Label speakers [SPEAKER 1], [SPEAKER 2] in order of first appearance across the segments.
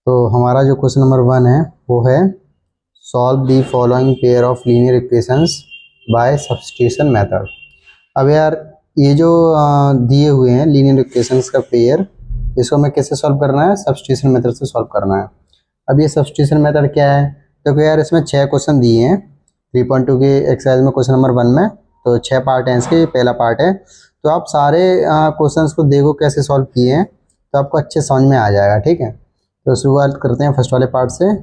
[SPEAKER 1] तो हमारा जो क्वेश्चन नंबर 1 है वो है solve the following pair of linear equations bye substitution method. अब यार ये जो दिए हुए हैं लीनियर इक्वेशंस का पेयर, इसको हमें कैसे सॉल्व करना है? सब्स्टिट्यूशन मेथड से सॉल्व करना है। अब ये सब्स्टिट्यूशन मेथड क्या है? देखो यार, इसमें 6 क्वेश्चन दिए हैं 3.2 के एक्सरसाइज में, क्वेश्चन नंबर 1 में। तो 6 पार्ट हैं इसके, ये पहला पार्ट है। तो आप सारे क्वेश्चंस को देखो कैसे सॉल्व किए हैं, तो आपको अच्छे समझ में आ जाएगा। ठीक है, तो शुरुआत करते हैं फर्स्ट वाले पार्ट से।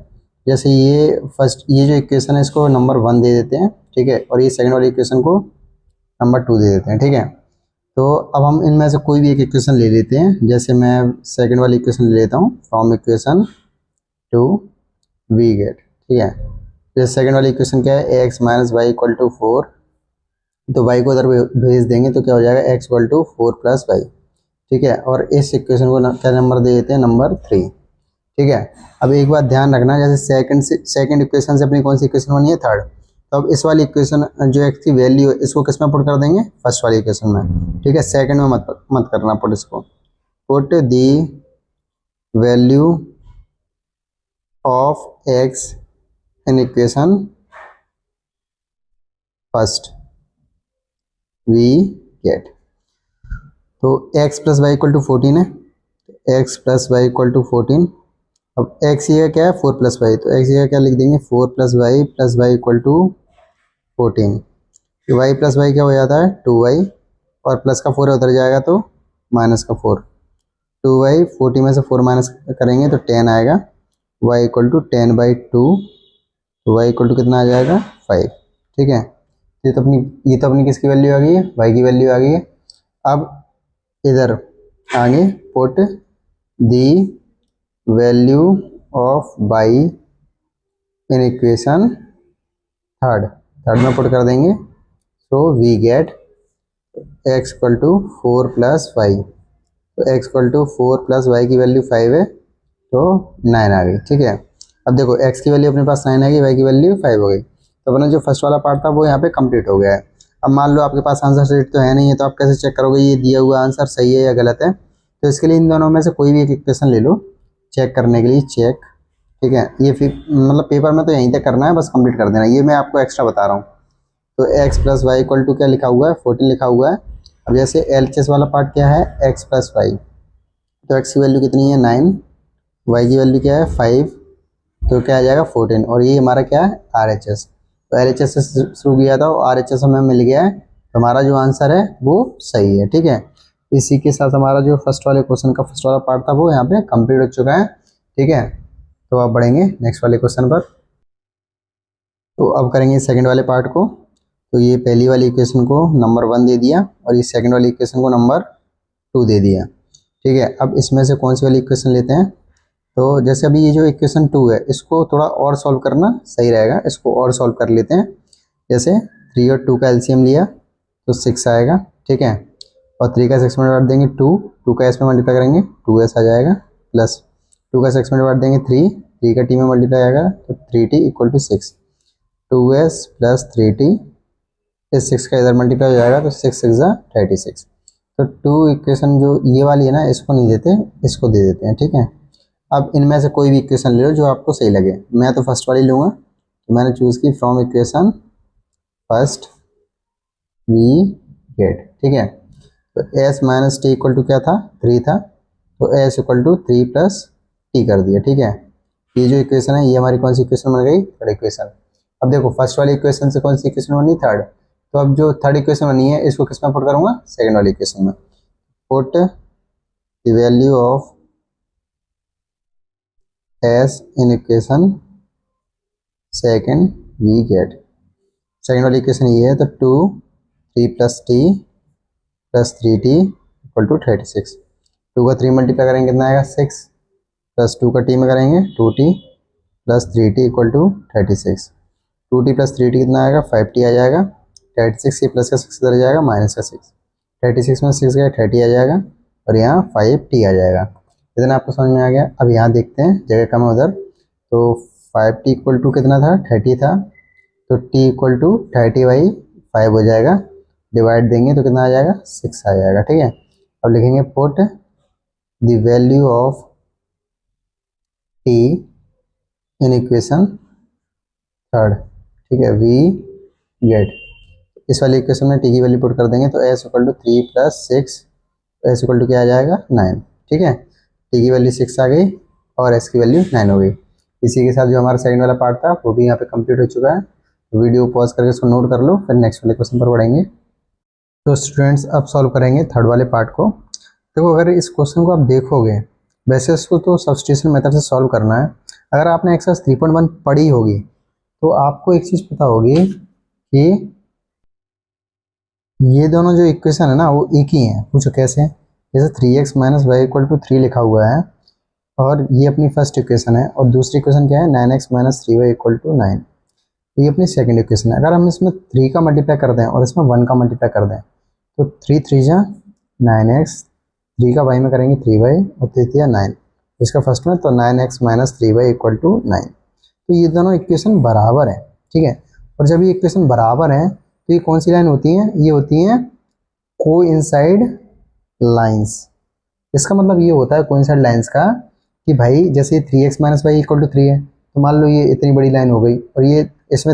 [SPEAKER 1] जैसे ये जो इक्वेशन है इसको नंबर 1 दे देते हैं, ठीक है, और ये सेकंड वाली इक्वेशन को नंबर 2 दे देते हैं। ठीक है, तो अब हम इनमें से कोई भी एक इक्वेशन ले लेते हैं। जैसे मैं सेकंड वाली इक्वेशन ले लेता हूँ, from equation two we get. ठीक है, जैसे सेकंड वाली इक्वेशन क्या है? X minus Y equal to 4। तो वाई को उधर भेज देंगे तो क्या हो जाएगा? X equal to 4 plus Y. ठीक है, और इस इक्वेशन को क्या नंबर दे देते हैं? नंबर 3। ठीक है, अब एक बात ध्यान रखना, जैसे सेकंड इक्वेशन से अपनी कौन सी इक्वेशन बनी है? थर्ड। तो अब इस वाली इक्वेशन जो एक्स की वैल्यू है इसको किस में पुट कर देंगे? फर्स्ट वाली इक्वेशन में। ठीक है, सेकंड में मत करना पुट इसको। Put the value of x in equation first we get. तो x plus Y equal to 14 है, x plus Y equal to 14। अब एक्स ये क्या है? 4 प्लस वाई, तो एक्स ये क्या लिख देंगे? 4 plus Y equal to 14। Y plus Y क्या हो जाता है? 2y, और प्लस का 4 उधर जाएगा तो माइनस का 4। 2y, 40 में से 4 माइनस करेंगे तो 10 आएगा। y इक्वल टू 10/2, तो y इक्वल टू कितना आ जाएगा? 5। ठीक है, ये तो अपनी किसकी वैल्यू आ गई है? y की वैल्यू आ गई है। अब इधर आगे put the value of y in equation third में पुट कर देंगे। So we get x equal to 4 plus Y. तो x equal to 4 plus y की वैल्यू 5 है, तो 9 आ गई। ठीक है, अब देखो एक्स की वैल्यू अपने पास 9 आ गई, वाई की वैल्यू 5 हो गई। तो अपना जो फर्स्ट वाला पार्ट था वो यहाँ पे कंप्लीट हो गया है। अब मान लो आपके पास आंसर शीट तो है नहीं है, तो आप कैसे चेक करोगे ये दिया हुआ आंसर सही है या गलत है? तो इसके लिए इन दोनों में से कोई भी एक इक्वेशन ले लो चेक करने के लिए। चेक, ठीक है, ये फिर मतलब पेपर में तो यहीं तक करना है, बस कंप्लीट कर देना, ये मैं आपको एक्स्ट्रा बता रहा हूँ। तो x plus Y equal to क्या लिखा हुआ है? 14 लिखा हुआ है। अब जैसे एलएचएस वाला पार्ट क्या है? X plus Y. तो एक्स की वैल्यू कितनी है? 9, वाई की वैल्यू क्या है? 5, तो क्या आ जाएगा? 14। और ये हमारा क्या है? आरएचएस। तो एलएचएस से शुरू किया था, आरएचएस हमें मिल गया है, तो हमारा जो आंसर है वो सही है। ठीक है, इसी के साथ हमारा जो फर्स्ट वाले क्वेश्चन का फर्स्ट वाला पार्ट था वो यहाँ पे कंप्लीट हो चुका है। ठीक है, तो आप बढ़ेंगे नेक्स्ट वाले क्वेश्चन पर। तो अब करेंगे सेकंड वाले पार्ट को। तो ये पहली वाली इक्वेशन को नंबर 1 दे दिया, और ये सेकंड वाली इक्वेशन को नंबर 2 दे दिया। ठीक है, अब इसमें से कौन सी वाली इक्वेशन लेते हैं? तो जैसे अभी ये जो इक्वेशन 2 है इसको थोड़ा और सॉल्व करना सही रहेगा, इसको और सॉल्व कर लेते हैं। जैसे 3 और 2 का एलसीएम लिया तो 6 आएगा। ठीक है, और 3 का 6 में डिवाइड देंगे 2 का एस में मल्टीप्लाई करेंगे 2s आ जाएगा, प्लस 2 का 6 में डिवाइड देंगे 3 का टी में मल्टीप्लाई आएगा तो 3t equal to 6। 2s plus 3t, इस 6 का इधर मल्टीप्लाई हो जाएगा तो 6 6 36। तो 2 इक्वेशन जो ये वाली है ना इसको नहीं देते, इसको दे देते हैं। ठीक है, अब इनमें से कोई भी इक्वेशन ले लो जो आपको सही लगे। मैं तो फर्स्ट वाली लूँगा, तो मैंने चूज़ की from equation first we get. ठीक है, तो S minus T equal to क्या था? 3 था, तो S equal to 3 plus T कर दिया। ठीक है, ये जो इक्वेशन है ये हमारी कौन सी इक्वेशन बन गई? Third equation. अब देखो फर्स्ट वाली इक्वेशन से कौन सी इक्वेशन बनी? थर्ड। तो अब जो थर्ड इक्वेशन बनी है इसको किस में पुट करूँगा? सेकंड वाली इक्वेशन में। Put the value of s in equation second we get. Second वाली इक्वेशन ये है, तो 3 plus t plus 3t equal to 36। 2 का 3 मल्टीप्लाई करेंगे कितना आएगा? 6, प्लस 2 का टी में करेंगे 2t plus 3t equal to 36। 2t plus 3t कितना आएगा? 5t आ जाएगा। 36 के प्लस का 6 इधर जाएगा, माइनस का 6। 36 में 6 गया 30 आ जाएगा, और यहाँ 5t आ जाएगा। इतना आपको समझ में आ गया। अब यहाँ देखते हैं, जगह कम है उधर, तो 5t इक्वल टू कितना था? 30 था, तो t इक्वल टू 30/5 हो जाएगा। डिवाइड देंगे तो कितना आ जाएगा? 6 आ जाएगा। ठीक है, अब लिखेंगे put the value of T in equation third, ठीक है, वी गेट, इस वाली इक्वेशन में टी की वैल्यू पुट कर देंगे तो S equal to 3 + 6, s equal to क्या आ जाएगा 9, ठीक है, टी की वैल्यू 6 आ गई और एस की वैल्यू 9 हो गई। इसी के साथ जो हमारा सेकंड वाला पार्ट था वो भी यहाँ पे कंप्लीट हो चुका है। वीडियो पॉज करके इसको नोट कर लो, फिर नेक्स्ट वाले क्वेश्चन पर बढ़ेंगे। तो स्टूडेंट्स अब सॉल्व करेंगे थर्ड वाले पार्ट को। देखो अगर इस क्वेश्चन को आप देखोगे, वैसे इसको तो सब्स्टिट्यूशन मेथड से सॉल्व करना है। अगर आपने एक्सरसाइज 3.1 पढ़ी होगी तो आपको एक चीज़ पता होगी कि ये दोनों जो इक्वेशन है ना वो एक ही हैं। पूछो कैसे? जैसे 3x - y = 3 लिखा हुआ है और ये अपनी फर्स्ट इक्वेशन है और दूसरी इक्वेशन क्या है 9x - 3y = 9, ये अपनी सेकंड इक्वेशन है। अगर हम इसमें 3 का मल्टीप्लाई कर दें और इसमें 1 का मल्टीप्लाई कर दें तो 3 3 जा 9x, 3 का y में करेंगे 3y और 3 या 9, इसका फर्स्ट में तो 9x - 3y = 9। तो ये दोनों इक्वेशन बराबर है, ठीक है। और जब ये इक्वेशन बराबर है तो ये कौन सी लाइन होती हैं? ये होती हैं कोइंसाइड लाइंस। इसका मतलब ये होता है कोइंसाइड लाइंस का कि भाई जैसे 3x - y = 3 है तो मान लो ये इतनी बड़ी लाइन हो गई और ये इसमें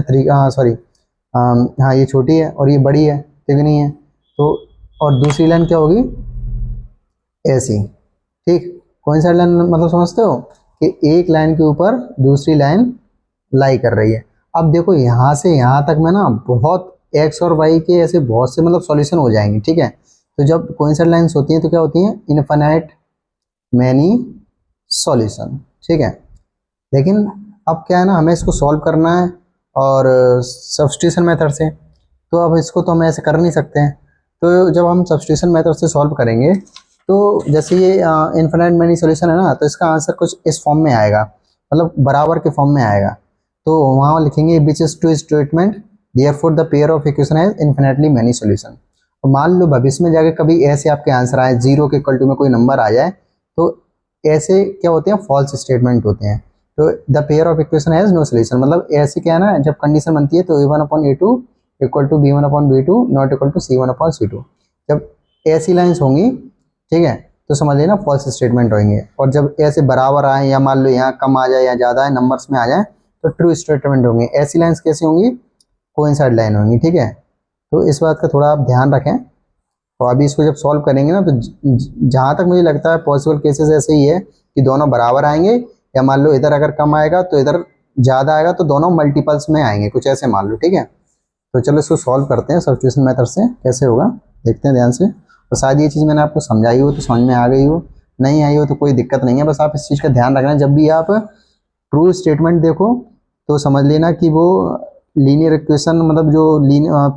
[SPEAKER 1] हाँ ये छोटी है और ये बड़ी है, तिगनी है, तो और दूसरी लाइन क्या होगी? ऐसी, ठीक। कोइंसाइड लाइन मतलब समझते हो कि एक लाइन के ऊपर दूसरी लाइन लाई कर रही है। अब देखो यहाँ से यहाँ तक में ना बहुत एक्स और वाई के ऐसे बहुत से मतलब सॉल्यूशन हो जाएंगे, ठीक है। तो जब कोइंसाइड लाइंस होती हैं तो क्या होती हैं? इनफाइनाइट मैनी सॉल्यूशन, ठीक है। लेकिन अब क्या है ना, हमें इसको सॉल्व करना है और सब्स्टिट्यूशन मेथड से, तो अब इसको तो हम ऐसे कर नहीं सकते हैं। तो जब हम सब्स्टिट्यूशन मेथड से सॉल्व करेंगे तो जैसे ये इनफाइनाइट मैनी सॉल्यूशन है ना, तो इसका आंसर कुछ इस फॉर्म में आएगा, मतलब बराबर के फॉर्म में आएगा। तो वहाँ लिखेंगे which is true statement therefore the pair of equation has infinitely many solution. और मान लो भविष्य में जाके कभी ऐसे आपके आंसर आए 0 के इक्वल टू में कोई नंबर आ जाए तो ऐसे क्या होते हैं? फॉल्स स्टेटमेंट होते हैं। तो the pair of equation has no solution, मतलब ऐसे क्या है ना, जब कंडीशन बनती है तो a1/a2 = b1/b2 not equal to c1/c2, जब ऐसी लाइंस होंगी, ठीक है, तो समझ लेना फॉल्स स्टेटमेंट होंगे। और जब ऐसे बराबर आए या मान लो यहाँ कम आ जाए या ज़्यादा है नंबर्स में आ जाए तो ट्रू स्टेटमेंट होंगे। ऐसी लाइंस कैसी होंगी? कोइंसाइड लाइन होंगी, ठीक है। तो इस बात का थोड़ा आप ध्यान रखें। और अभी इसको जब सॉल्व करेंगे ना तो जहाँ तक मुझे लगता है पॉसिबल केसेस ऐसे ही है कि दोनों बराबर आएंगे, या मान लो इधर अगर कम आएगा तो इधर ज़्यादा आएगा, तो दोनों मल्टीपल्स में आएंगे, कुछ ऐसे मान लो, ठीक है। तो चलो इसको सॉल्व करते हैं सब्स्टिट्यूशन मेथड से, कैसे होगा देखते हैं ध्यान से। और शायद ये चीज़ मैंने आपको समझाई हो तो समझ में आ गई हो, नहीं आई हो तो कोई दिक्कत नहीं है, बस आप इस चीज़ का ध्यान रखना जब भी आप ट्रू स्टेटमेंट देखो तो समझ लेना कि वो लीनियर इक्वेशन, मतलब जो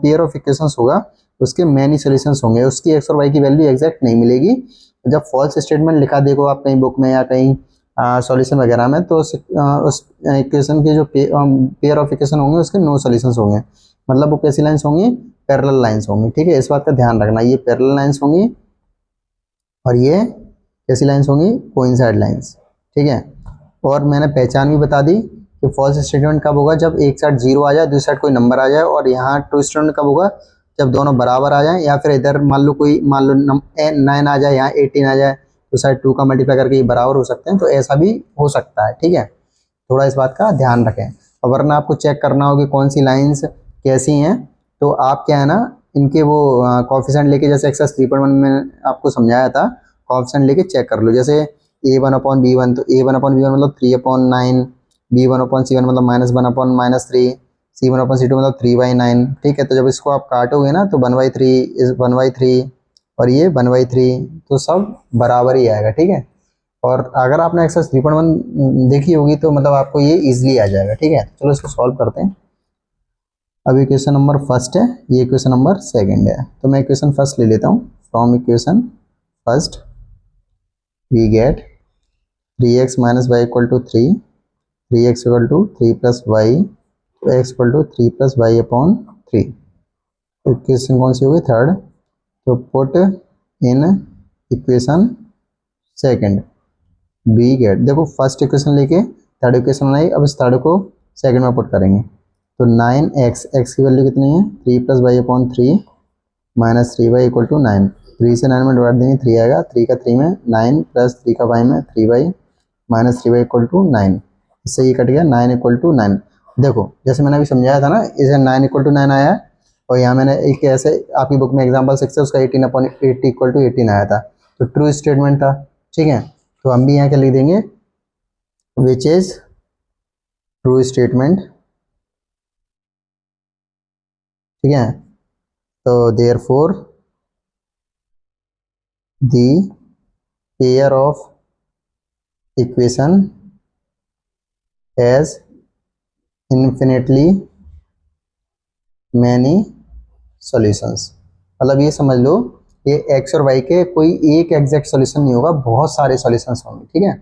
[SPEAKER 1] पेयर ऑफ इक्वेशंस होगा उसके मैनी सॉल्यूशंस होंगे, उसकी एक्स और वाई की वैल्यू एग्जैक्ट नहीं मिलेगी। जब फॉल्स स्टेटमेंट लिखा देखो आप कहीं बुक में या कहीं सॉल्यूशन वगैरह में, तो उस इक्वेशन के जो पेयर ऑफ इक्वेशन होंगे उसके नो सॉल्यूशंस होंगे, मतलब वो कैसी लाइंस होंगी? पैरेलल लाइंस होंगी, ठीक है। इस बात का ध्यान रखना, ये पैरेलल लाइंस होंगी और ये कैसी लाइंस होंगी? कोइंसाइड लाइंस, ठीक है। और मैंने पहचान भी बता दी कि फॉल्स स्टेटमेंट कब होगा? जब एक साइड 0 आ जाए, दूसरी साइड कोई नंबर आ जाए। और यहाँ ट्रू स्टेटमेंट कब होगा? जब दोनों बराबर आ जाए, या फिर इधर मान लो 9 आ जाए, यहाँ 18 आ जाए, तो साइड 2 का मल्टीप्लाई करके ये बराबर हो सकते हैं, तो ऐसा भी हो सकता है, ठीक है। थोड़ा इस बात का ध्यान रखें। और वरना आपको चेक करना हो कि कौन सी लाइंस कैसी हैं, तो आप क्या है ना, इनके वो कॉफिशेंट लेके, जैसे एक्सरसाइज 3.1 में आपको समझाया था, कॉफिशेंट लेके चेक कर लो। जैसे a1/b1, तो a1/b1 मतलब 3/9, b1/c1 मतलब -1/-3, c1/c2 मतलब 3/9, ठीक है। तो जब इसको आप काटोगे ना तो 1/3 इज 1/3 और ये 1/3, तो सब बराबर ही आएगा, ठीक है। और अगर आपने एक्सरसाइज 3.1 देखी होगी तो मतलब आपको ये इजीली आ जाएगा, ठीक है। चलो इसको सॉल्व करते हैं। अब इक्वेशन नंबर फर्स्ट है, ये इक्वेशन नंबर सेकंड है, तो मैं इक्वेशन फर्स्ट ले लेता हूँ। From equation first we get 3x - y = 3, 3x = 3 + y, तो x = 3 + y/3। इक्वेशन कौन सी होगी? थर्ड। तो put in equation second we get, देखो फर्स्ट इक्वेशन लेके थर्ड इक्वेशन बनाई, अब इस थर्ड को सेकंड में पुट करेंगे। तो 9x, x की वैल्यू कितनी है? 3 + y/3 - 3y = 9, 3 से 9 में डिवाइड देंगे 3 आएगा, 3 का 3 में 9 + 3 का y में 3y -3y इक्वल टू 9। इससे ये कट गया, 9 इक्वल टू 9। देखो जैसे मैंने अभी समझाया था ना, इसे 9 इक्वल टू 9 आया है, और यहाँ मैंने एक ऐसे आपकी बुक में एग्जाम्पल 6 है, उसका 18/80 इक्वल टू 18 आया था, तो ट्रू स्टेटमेंट था। ठीक है, तो हम भी यहाँ क्या लिख देंगे, विच इज ट्रू स्टेटमेंट। ठीक है, तो therefore the pair of equation has infinitely many solutions. मतलब ये समझ लो, ये एक्स और वाई के कोई एक एग्जैक्ट सॉल्यूशन नहीं होगा, बहुत सारे सॉल्यूशंस होंगे। ठीक है,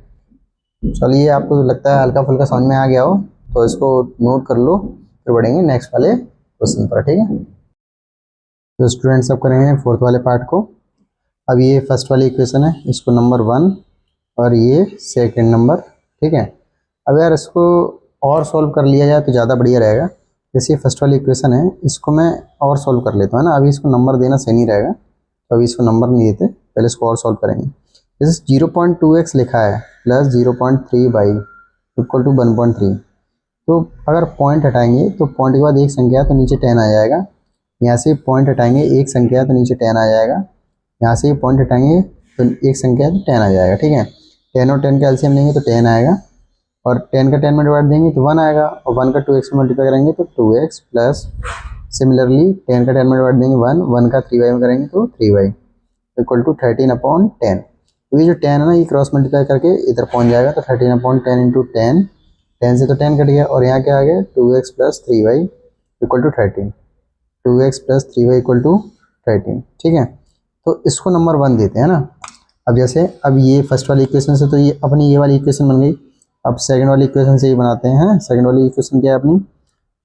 [SPEAKER 1] चलिए आपको लगता है हल्का फुल्का समझ में आ गया हो तो इसको नोट कर लो, फिर बढ़ेंगे नेक्स्ट वाले क्वेश्चन पर। ठीक है, तो स्टूडेंट्स अब करेंगे फोर्थ वाले पार्ट को। अब ये फर्स्ट वाली इक्वेशन है, इसको नंबर 1 और ये सेकंड नंबर। ठीक है, अब यार इसको और सॉल्व कर लिया जाए तो ज़्यादा बढ़िया रहेगा। जैसे ये फर्स्ट वाली इक्वेशन है, इसको मैं और सॉल्व कर लेता हूँ, है ना। अभी इसको नंबर देना सही नहीं रहेगा, तो अभी इसको नंबर नहीं देते, पहले इसको और सॉल्व करेंगे। जैसे 0.2x लिखा है प्लस 0.3y इक्वल टू 1.3। तो अगर पॉइंट हटाएंगे तो पॉइंट के बाद एक संख्या है तो नीचे 10 आ जाएगा, यहाँ से पॉइंट हटाएंगे एक संख्या है तो नीचे 10 आ जाएगा, यहाँ से पॉइंट हटाएंगे तो एक संख्या है तो 10 आ जाएगा। ठीक है, 10 और 10 का एलसीएम लेंगे तो 10 आएगा, और 10 का 10 में डिवाइड देंगे तो 1 आएगा, और 1 का 2x में मल्टीप्लाई करेंगे तो 2x प्लस सिमिलरली 10 का 10 में डिवाइड देंगे 1, 1 का 3y में करेंगे तो 3y इक्वल टू 13/10। तो ये जो 10 है ना, ये क्रॉस मल्टीप्लाई करके इधर पहुंच जाएगा, तो 13/10 इंटू 10, 10 से तो 10 कट गया, और यहाँ क्या आ गया 2x plus 3y equal to 13, 2x plus 3y equal to 13। ठीक है, तो इसको नंबर 1 देते हैं ना। अब जैसे अब ये फर्स्ट वाली इक्वेशन से तो ये अपनी ये वाली इक्वेशन बन गई। अब सेकंड वाली इक्वेशन से ही बनाते हैं। सेकंड वाली इक्वेशन क्या है अपनी,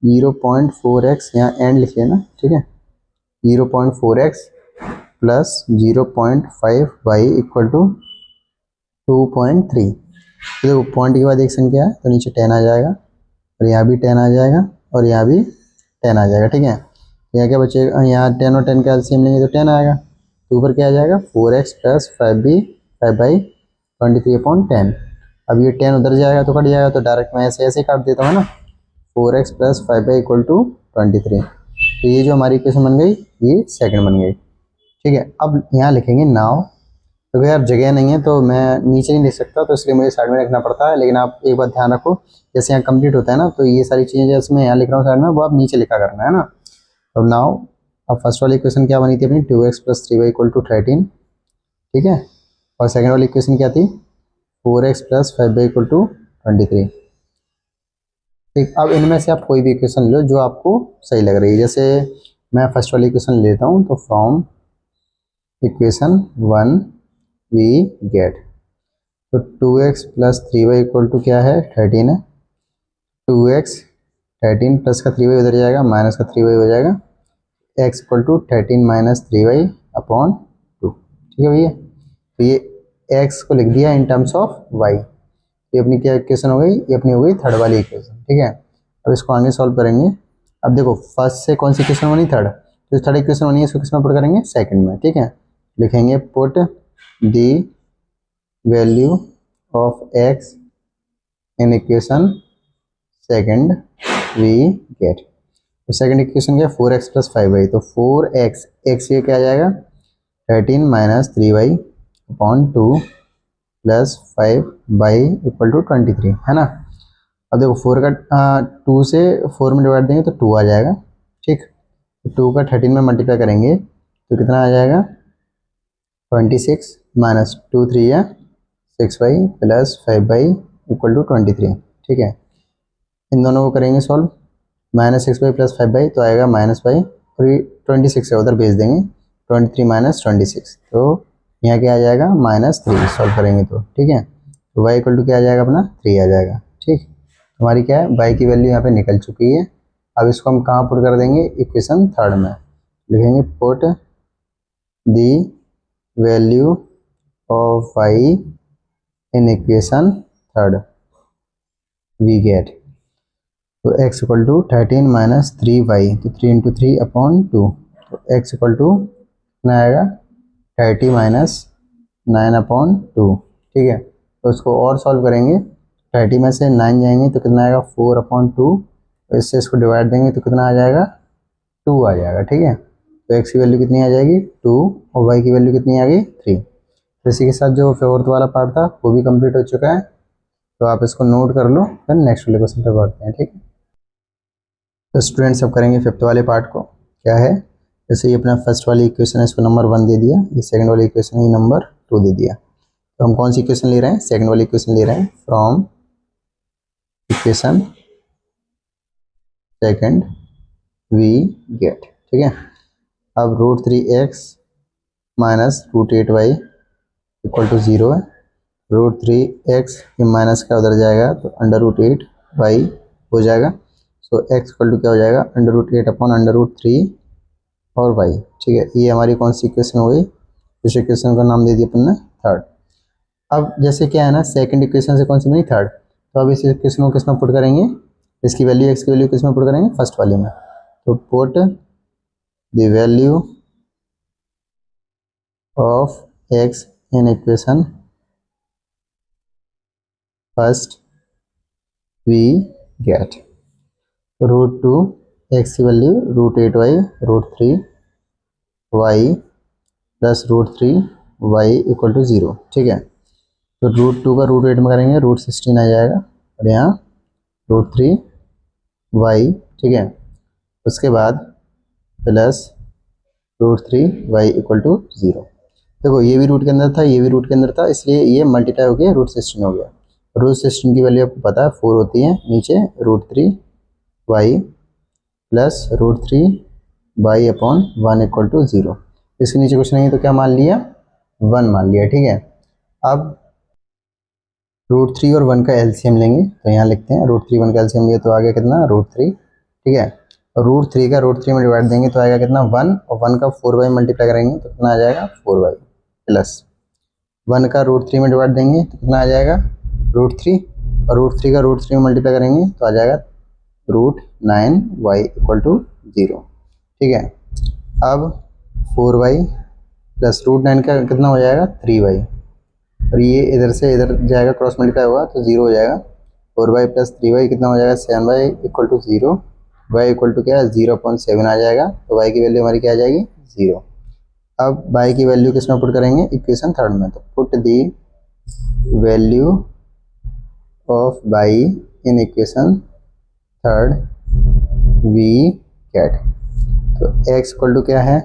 [SPEAKER 1] 0.4x, यहाँ एंड लिख लेना। ठीक है, 0.4x plus 0.5y equal to 2.3। तो देखो पॉइंट के बाद एक संख्या है तो नीचे 10 आ जाएगा, और यहाँ भी 10 आ जाएगा, और यहाँ भी 10 आ जाएगा। ठीक है, यहाँ क्या बचेगा, यहाँ 10 और 10 का एलसीएम लेंगे तो 10 आएगा, तो ऊपर क्या आ जाएगा 4x प्लस 5/23/10। अब ये 10 उधर जाएगा तो कट जाएगा, तो डायरेक्ट मैं ऐसे ऐसे काट देता हूँ ना, 4x plus 5y equal to 23। तो ये जो हमारी इक्वेशन बन गई, ये सेकंड बन गई। ठीक है, अब यहाँ लिखेंगे नाउ। तो यार जगह नहीं है तो मैं नीचे नहीं लिख सकता, तो इसलिए मुझे साइड में रखना पड़ता है। लेकिन आप एक बात ध्यान रखो, जैसे यहाँ कंप्लीट होता है ना, तो ये सारी चीज़ें जैसे मैं यहाँ लिख रहा हूँ साइड में, वो आप नीचे लिखा करना है ना। अब नाउ, अब फर्स्ट वाली इक्वेशन क्या बनी थी अपनी, 2x plus 3y equal to 13। ठीक है, और सेकंड वाली इक्वेशन क्या थी, 4x plus 5y equal to 23। ठीक, अब इनमें से आप कोई भी इक्वेशन लो जो आपको सही लग रही है। जैसे मैं फर्स्ट वाली इक्वेशन लेता हूँ, तो फ्रॉम इक्वेशन 1 वी गेट, तो 2x plus 3y equal to क्या है 13 है, 2x 13 प्लस का 3y उधर जाएगा, माइनस का 3y हो जाएगा, x equal to 13 minus 3y upon 2। ठीक है भैया, तो ये x को लिख दिया इन टर्म्स ऑफ y। ये अपनी क्या इक्वेशन हो गई, ये अपनी हो गई थर्ड वाली इक्वेशन। ठीक है, अब इसको आगे सॉल्व करेंगे। अब देखो फर्स्ट से कौन सी इक्वेशन बनी, थर्ड, तो थर्ड इक्वेशन बनी है, इसको किस में पुट करेंगे, सेकंड में। ठीक है, लिखेंगे put the value of x in equation second we get. तो सेकंड इक्वेशन क्या है, 4x प्लस 5y, तो 4x, x ये क्या आ जाएगा 13 minus 3y upon 2 plus 5y equal to 23, है ना। अब देखो 4 का 2 से 4 में डिवाइड देंगे तो 2 आ जाएगा। ठीक, 2 का 13 में मल्टीप्लाई करेंगे तो कितना आ जाएगा 26 माइनस 2 3 है 6y plus 5y equal to 23। ठीक है, इन दोनों को करेंगे solve, minus 6y plus 5y तो आएगा माइनस y, और ये 26 है उधर भेज देंगे, 23 माइनस 26, तो यहाँ क्या आ जाएगा -3 सॉल्व करेंगे तो। ठीक है, तो y इक्वल टू क्या आ जाएगा अपना 3 आ जाएगा। ठीक, हमारी क्या है y की वैल्यू यहाँ पे निकल चुकी है। अब इसको हम कहाँ पुट कर देंगे, इक्वेशन थर्ड में लिखेंगे put the value of y in equation third we get, तो x equal to 13 minus 3y, तो 3 इंटू 3 अपॉन 2, तो x इक्वल टू कितना आएगा 30 माइनस 9 अपॉन 2। ठीक है, तो उसको और सॉल्व करेंगे, 30 में से 9 जाएंगे तो कितना आएगा 4/2, तो इससे इसको डिवाइड देंगे तो कितना आ जाएगा 2 आ जाएगा। ठीक है, तो x की वैल्यू कितनी आ जाएगी 2 और y की वैल्यू कितनी आ गई 3। तो इसी के साथ जो फोर्थ वाला पार्ट था वो भी कंप्लीट हो चुका है, तो आप इसको नोट कर लो, फिर नेक्स्ट वाले क्वेश्चन पे बढ़ते हैं। ठीक है, तो स्टूडेंट्स अब करेंगे फिफ्थ वाले पार्ट को। क्या है, जैसे ये अपना फर्स्ट वाली इक्वेशन है इसको नंबर 1 दे दिया, ये सेकंड वाली इक्वेशन है ये नंबर 2 दे दिया। तो हम कौन सी इक्वेशन ले रहे हैं, सेकंड वाली इक्वेशन ले रहे हैं, from equation second we get. ठीक है, अब √3x minus √8y equal to 0 है। √3x ये माइनस का उधर जाएगा तो √8y हो जाएगा। सो x इक्वल टू क्या हो जाएगा √8/√3 और y। ठीक है, ये हमारी कौन सी इक्वेशन हो गई, इस इक्वेशन का नाम दे दिया अपन ने थर्ड। अब जैसे क्या है ना, सेकंड इक्वेशन से कौन सी बनी थर्ड, तो अब इस इक्वेशन को किस में पुट करेंगे, इसकी वैल्यू x की वैल्यू किस में पुट करेंगे फर्स्ट वाली में। तो put the value of x in equation first we get. √2x की value √8y √3y plus √3y equal to 0। ठीक है, तो √2 का √8 में करेंगे √16 आ जाएगा और यहाँ √3y। ठीक है, उसके बाद प्लस √3y इक्वल टू 0। देखो ये भी रूट के अंदर था, ये भी रूट के अंदर था, इसलिए ये मल्टीप्लाई हो गया √16 हो गया। √16 की वैल्यू आपको पता है 4 होती है, नीचे √3y plus √3y/1 equal to 0। इसके नीचे कुछ नहीं तो क्या मान लिया 1 मान लिया। ठीक है, अब √3 और 1 का एलसीएम लेंगे, तो यहाँ लिखते हैं √3 1 का एलसीएम लिया तो आ गया कितना √3। ठीक है, और √3 का √3 में डिवाइड देंगे तो आएगा कितना 1, और 1 का 4y मल्टीप्लाई करेंगे तो कितना आ जाएगा 4y प्लस 1 का √3 में डिवाइड देंगे तो कितना आ जाएगा √3, और √3 का √3 में मल्टीप्लाई करेंगे तो आ जाएगा √9y इक्वल टू 0। ठीक है, अब 4y प्लस √9 का कितना हो जाएगा 3y, और ये इधर से इधर जाएगा क्रॉस मल्टीप्लाई होगा तो 0 हो जाएगा। 4y प्लस 3y कितना हो जाएगा 7y equal to 0। y equal to क्या है 0.7 आ जाएगा, तो y की वैल्यू हमारी क्या आ जाएगी 0। अब y की वैल्यू किस में पुट करेंगे इक्वेशन थर्ड में, तो put the value of y in equation third we get. तो x इक्वल टू क्या है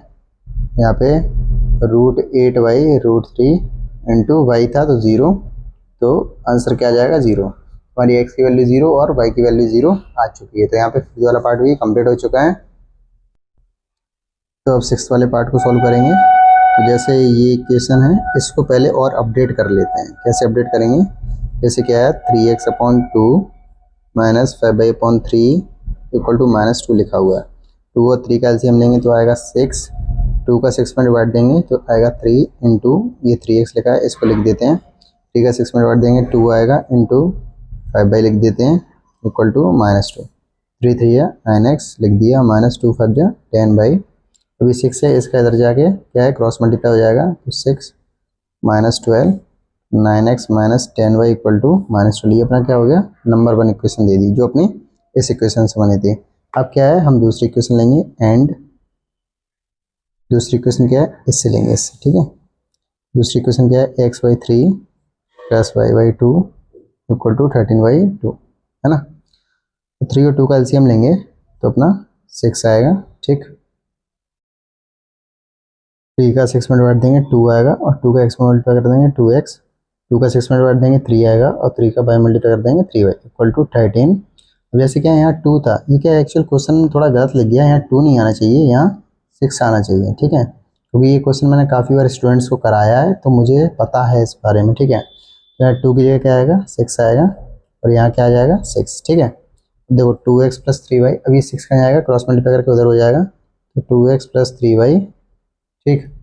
[SPEAKER 1] यहाँ पे √8y √3 इंटू वाई था तो 0, तो आंसर क्या आ जाएगा 0। हमारी x की वैल्यू 0 और y की वैल्यू 0 आ चुकी है। तो यहाँ पे फिफ्थ वाला पार्ट भी कंप्लीट हो चुका है। तो अब सिक्स्थ वाले पार्ट को सॉल्व करेंगे। तो जैसे ये इक्वेशन है इसको पहले और अपडेट कर लेते हैं। कैसे अपडेट करेंगे, जैसे क्या है 3x/2 minus 5y/3 equal to -2 लिखा हुआ है। 2 और 3 का एलसीएम लेंगे तो आएगा 6, 2 का 6 में डिवाइड देंगे तो आएगा 3 इंटू ये 3x लिखा है इसको लिख देते हैं, 3 का 6 में डिवाइड देंगे 2 आएगा इंटू 5 लिख देते हैं इक्वल टू -2। 3 3 या 9x लिख दिया, -2 5 जा 10/। अभी 6 है इसका इधर जाके क्या है क्रॉस मल्टीप्लाई हो जाएगा, तो 6 -12 9x minus 10y equal to -12। ये अपना क्या हो गया नंबर 1 इक्वेशन दे दी जो अपनी इस इक्वेशन से बनी थी। अब क्या है हम दूसरी इक्वेशन लेंगे, एंड दूसरी इक्वेशन क्या है इससे लेंगे इससे। ठीक है, दूसरी इक्वेशन क्या है x/3 plus y/2 equal to 13y/2 है ना। तो 3 और 2 का एलसीएम लेंगे तो अपना 6 आएगा। ठीक, 3 का 6 में डिवाइड देंगे 2 आएगा, और 2 का x में मल्टीप्लाई कर देंगे 2x, 2 का 6 में डिवाइड देंगे 3 आएगा, और 3 का बाय मल्टीप्लाई कर देंगे 3y इक्वल टू 13। अब जैसे क्या यहाँ 2 था, ये क्या एक्चुअल क्वेश्चन थोड़ा गलत लग गया, यहाँ 2 नहीं आना चाहिए, यहाँ 6 आना चाहिए। ठीक है, क्योंकि ये क्वेश्चन मैंने काफ़ी बार स्टूडेंट्स को कराया है तो मुझे पता है इस बारे में। ठीक है, यहाँ 2 की जगह क्या आएगा 6 आएगा, और यहाँ क्या आ जाएगा 6। ठीक है, देखो 2x प्लस 3y, अभी 6 का आएगा क्रॉस मल्टीप्लाई करके उधर हो जाएगा, तो 2x प्लस 3y। ठीक,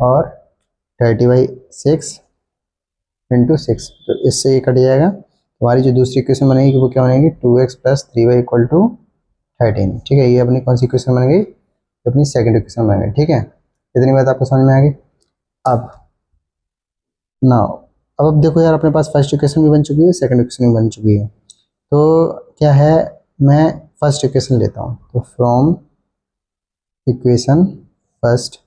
[SPEAKER 1] और 30/6 इंटू 6, तो इससे ये कट जाएगा। हमारी जो दूसरी इक्वेशन बनेगी वो क्या बनेगी 2x plus 3y equal to 13। ठीक है, ये अपनी कौन सी इक्वेशन बन गई, अपनी सेकंड इक्वेशन बन गई। ठीक है, इतनी बात आपको समझ में आ गई। अब नाउ अब देखो यार, अपने पास फर्स्ट इक्वेशन भी बन चुकी है, सेकंड इक्वेशन भी बन चुकी है। तो क्या है, मैं फर्स्ट इक्वेशन लेता हूँ। तो from equation first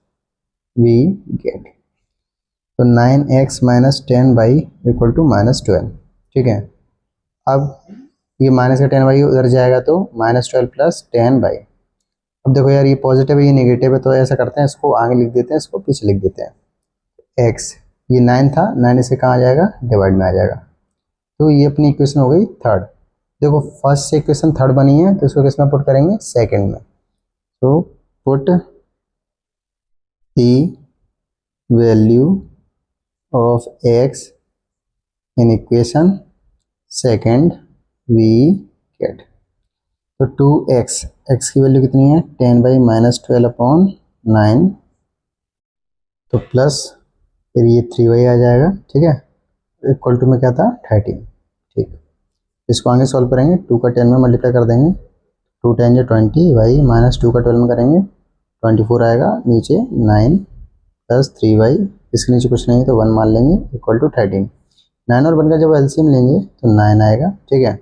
[SPEAKER 1] we get, तो 9x minus 10y equal to -12। ठीक है, अब ये माइनस का 10y उधर जाएगा तो -12 प्लस 10y। अब देखो यार, ये पॉजिटिव है ये नेगेटिव है, तो ऐसा करते हैं, इसको आगे लिख देते हैं, इसको पीछे लिख देते हैं। x, ये 9 था, 9 इसे कहाँ आ जाएगा, डिवाइड में आ जाएगा। तो ये अपनी इक्वेशन हो गई थर्ड। देखो फर्स्ट से इक्वेशन थर्ड बनी है, तो इसको किसमें पुट करेंगे, सेकंड में। तो put the value of x in equation second we get, तो 2x, x की वैल्यू कितनी है, 10/-12 अपॉन 9, तो प्लस फिर ये 3y आ जाएगा। ठीक है, इक्वल टू में क्या था, 13। ठीक, इसको आगे सॉल्व करेंगे, 2 का 10 में मल्टीप्लाई कर देंगे, 2 10 जो 20, y माइनस 2 का 12 में करेंगे 24 आएगा, नीचे 9 प्लस 3y, इसके नीचे कुछ नहीं तो 1 मान लेंगे, इक्वल टू 13। 9 और 1 का जब एलसीएम लेंगे तो 9 आएगा। ठीक है,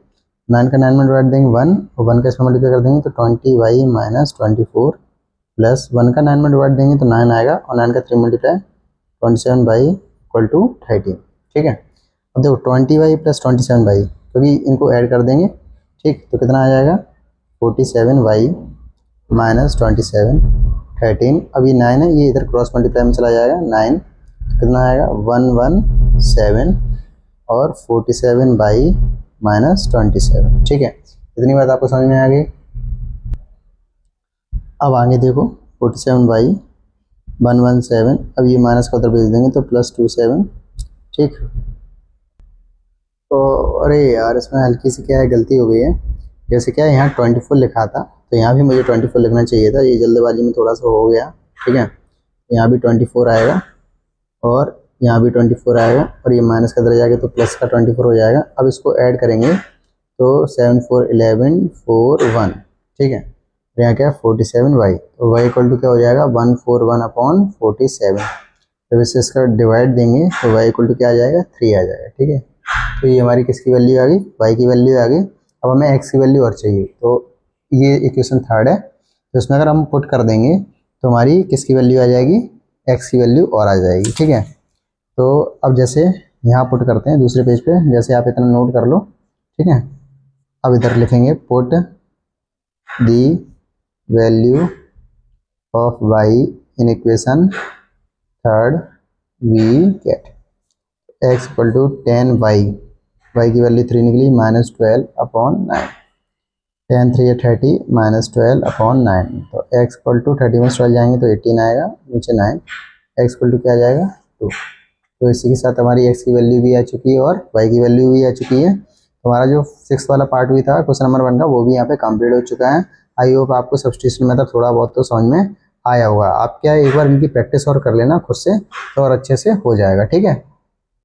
[SPEAKER 1] 9 का 9 में डिवाइड देंगे 1, और 1 का इसमें मल्टीप्लाई कर देंगे तो 20y माइनस 24 प्लस 1 का 9 में डिवाइड देंगे तो 9 आएगा, और 9 का 3 मल्टीप्लाई 27y इक्वल टू 13। ठीक है, अब देखो 20y प्लस 27y, क्योंकि इनको ऐड कर देंगे। ठीक, तो कितना आ जाएगा, 47y माइनस 27 13। अब ये 9 है, ये इधर क्रॉस मल्टीप्लाई में चला जाएगा, 9 कितना आएगा, 117 और 47y माइनस 27। ठीक है, इतनी बात आपको समझ में आ गई। अब आगे देखो 47y 117, अब ये माइनस का उधर भेज देंगे तो प्लस 27। ठीक, तो अरे यार, इसमें हल्की सी क्या है, गलती हो गई है। जैसे क्या है, यहाँ 24 लिखा था, तो यहाँ भी मुझे 24 लिखना चाहिए था, ये जल्दबाजी में थोड़ा सा हो गया। ठीक है, यहाँ भी 24 आएगा और यहाँ भी 24 आएगा, और ये माइनस का इधर जाएगा तो प्लस का 24 हो जाएगा। अब इसको ऐड करेंगे तो 7 4 11 4 1। ठीक है, यहाँ क्या है, 47y, तो y इक्वल टू क्या हो जाएगा, 141 अपॉन 47। जब इसे इसका डिवाइड देंगे तो y इक्वल टू क्या आ जाएगा, 3 आ जाएगा। ठीक है, तो ये हमारी किसकी वैल्यू आ गई, y की वैल्यू आ गई। अब हमें x की वैल्यू और चाहिए, तो ये इक्वेशन थर्ड है, तो इसमें अगर हम पुट कर देंगे तो हमारी किसकी वैल्यू आ जाएगी, x की वैल्यू और आ जाएगी। ठीक है, तो अब जैसे यहाँ पुट करते हैं दूसरे पेज पे, जैसे आप इतना नोट कर लो। ठीक है, अब इधर लिखेंगे put the value of y in equation third we get x equal to 10y, y की वैल्यू 3 निकली, -12 अपॉन 9, 10 3 30 -12 अपॉन 9, तो x इक्वल टू 30 में 12 जाएंगे तो 18 आएगा, नीचे 9, x इक्वल टू क्या आ जाएगा, 2। तो इसी के साथ हमारी x की वैल्यू भी आ चुकी है और y की वैल्यू भी आ चुकी है। तो हमारा जो 6th वाला पार्ट भी था क्वेश्चन नंबर 1 का, वो भी यहाँ पे कंप्लीट हो चुका है। आई होप आपको सब्स्टिट्यूशन मेथड थोड़ा बहुत तो समझ में आया होगा। आप क्या एक बार इनकी प्रैक्टिस और कर लेना खुद से, तो और अच्छे से हो जाएगा। ठीक है।